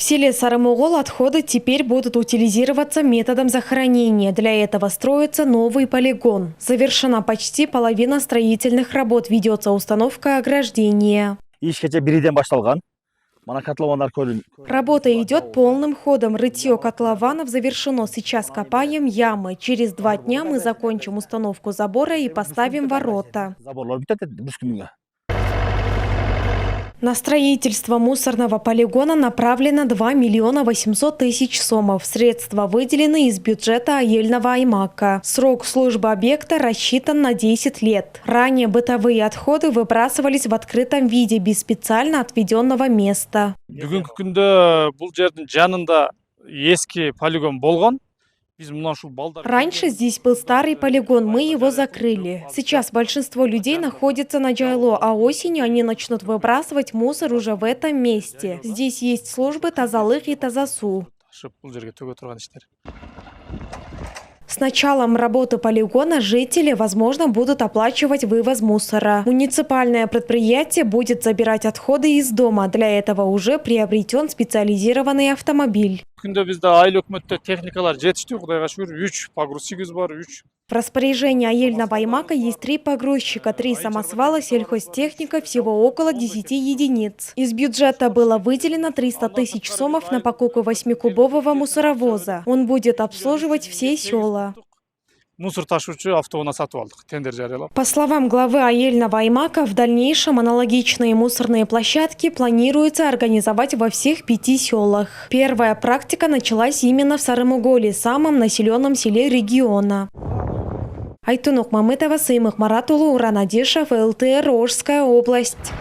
В селе Сарымугол отходы теперь будут утилизироваться методом захоронения. Для этого строится новый полигон. Завершена почти половина строительных работ. Ведется установка ограждения. Работа идет полным ходом. Рытье котлованов завершено. Сейчас копаем ямы. Через 2 дня мы закончим установку забора и поставим ворота. На строительство мусорного полигона направлено 2 800 000 сомов. Средства выделены из бюджета Айыльного аймака. Срок службы объекта рассчитан на 10 лет. Ранее бытовые отходы выбрасывались в открытом виде без специально отведенного места. Бүгүнкү күндө бул жердин жанында эски полигон болгон. Раньше здесь был старый полигон, мы его закрыли. Сейчас большинство людей находится на Джайло, а осенью они начнут выбрасывать мусор уже в этом месте. Здесь есть службы Тазалык и Тазасу. С началом работы полигона жители, возможно, будут оплачивать вывоз мусора. Муниципальное предприятие будет забирать отходы из дома. Для этого уже приобретен специализированный автомобиль. В распоряжении Айыльного аймака есть 3 погрузчика, 3 самосвала, сельхозтехника, всего около 10 единиц. Из бюджета было выделено 300 000 сомов на покупку 8-кубового мусоровоза. Он будет обслуживать все села. По словам главы Айыльного аймака, в дальнейшем аналогичные мусорные площадки планируется организовать во всех 5 селах. Первая практика началась именно в Сарымуголе, самом населенном селе региона. Айтунук Мамытова, Сыймых Маратулу, Уран Адишев, ЛТР, Ожская область.